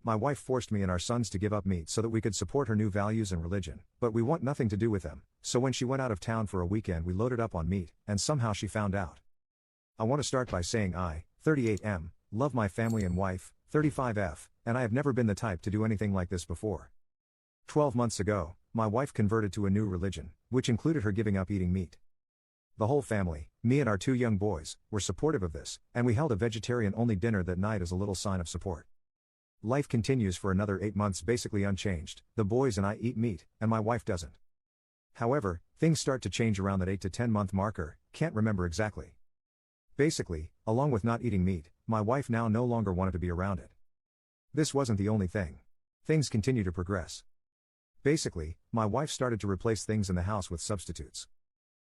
My wife forced me and our sons to give up meat so that we could support her new values and religion, but we want nothing to do with them, so when she went out of town for a weekend we loaded up on meat, and somehow she found out. I want to start by saying I, 38M, love my family and wife, 35F, and I have never been the type to do anything like this before. 12 months ago, my wife converted to a new religion, which included her giving up eating meat. The whole family, me and our 2 young boys, were supportive of this, and we held a vegetarian-only dinner that night as a little sign of support. Life continues for another 8 months basically unchanged. The boys and I eat meat, and my wife doesn't. However, things start to change around that 8 to 10 month marker, can't remember exactly. Basically, along with not eating meat, my wife now no longer wanted to be around it. This wasn't the only thing. Things continue to progress. Basically, my wife started to replace things in the house with substitutes.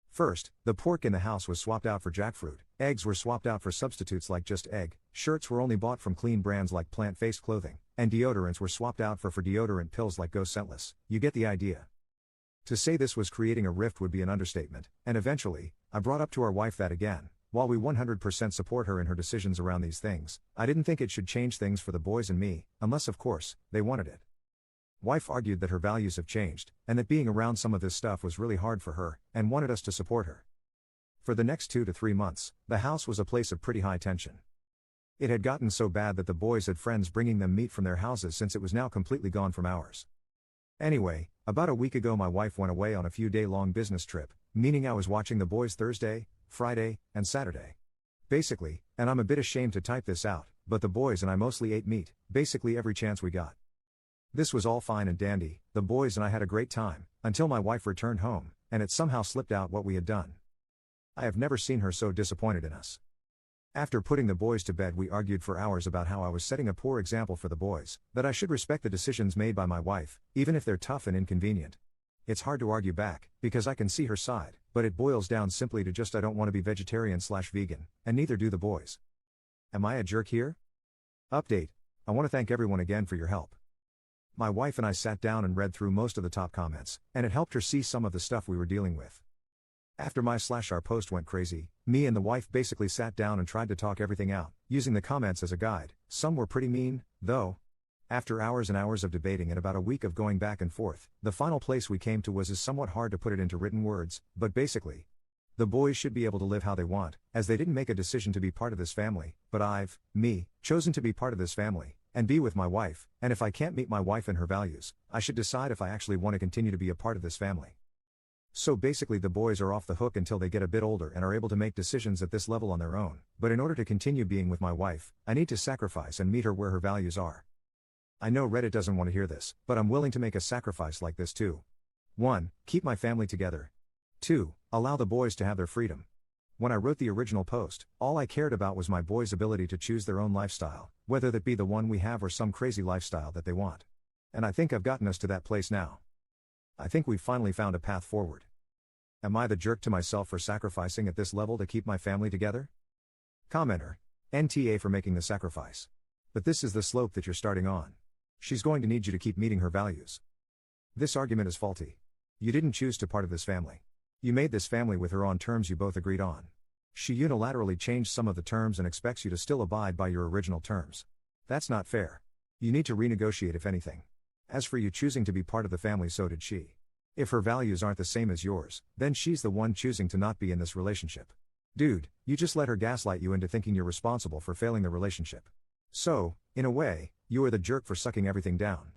First, the pork in the house was swapped out for jackfruit, eggs were swapped out for substitutes like just egg, shirts were only bought from clean brands like plant-based clothing, and deodorants were swapped out for deodorant pills like Go Scentless. You get the idea. To say this was creating a rift would be an understatement, and eventually, I brought up to our wife that again, while we 100% support her in her decisions around these things, I didn't think it should change things for the boys and me, unless of course, they wanted it. Wife argued that her values have changed, and that being around some of this stuff was really hard for her, and wanted us to support her. For the next 2 to 3 months, the house was a place of pretty high tension. It had gotten so bad that the boys had friends bringing them meat from their houses since it was now completely gone from ours. Anyway, about a week ago my wife went away on a few day-long business trip, meaning I was watching the boys Thursday, Friday, and Saturday. Basically, and I'm a bit ashamed to type this out, but the boys and I mostly ate meat, basically every chance we got. This was all fine and dandy, the boys and I had a great time, until my wife returned home, and it somehow slipped out what we had done. I have never seen her so disappointed in us. After putting the boys to bed we argued for hours about how I was setting a poor example for the boys, that I should respect the decisions made by my wife, even if they're tough and inconvenient. It's hard to argue back, because I can see her side, but it boils down simply to just I don't want to be vegetarian/vegan, and neither do the boys. Am I a jerk here? Update. I want to thank everyone again for your help. My wife and I sat down and read through most of the top comments, and it helped her see some of the stuff we were dealing with. After my/our post went crazy, me and the wife basically sat down and tried to talk everything out, using the comments as a guide. Some were pretty mean, though. After hours and hours of debating and about a week of going back and forth, the final place we came to was is somewhat hard to put it into written words, but basically, the boys should be able to live how they want, as they didn't make a decision to be part of this family, but I've, chosen to be part of this family, and be with my wife, and if I can't meet my wife and her values, I should decide if I actually want to continue to be a part of this family. So basically the boys are off the hook until they get a bit older and are able to make decisions at this level on their own, but in order to continue being with my wife, I need to sacrifice and meet her where her values are. I know Reddit doesn't want to hear this, but I'm willing to make a sacrifice like this too. 1. Keep my family together. 2. Allow the boys to have their freedom. When I wrote the original post, all I cared about was my boys' ability to choose their own lifestyle, whether that be the one we have or some crazy lifestyle that they want. And I think I've gotten us to that place now. I think we've finally found a path forward. Am I the jerk to myself for sacrificing at this level to keep my family together? Commenter. NTA for making the sacrifice. But this is the slope that you're starting on. She's going to need you to keep meeting her values. This argument is faulty. You didn't choose to part of this family. You made this family with her on terms you both agreed on. She unilaterally changed some of the terms and expects you to still abide by your original terms. That's not fair. You need to renegotiate if anything. As for you choosing to be part of the family, so did she. If her values aren't the same as yours, then she's the one choosing to not be in this relationship. Dude, you just let her gaslight you into thinking you're responsible for failing the relationship. So, in a way, you are the jerk for sucking everything down.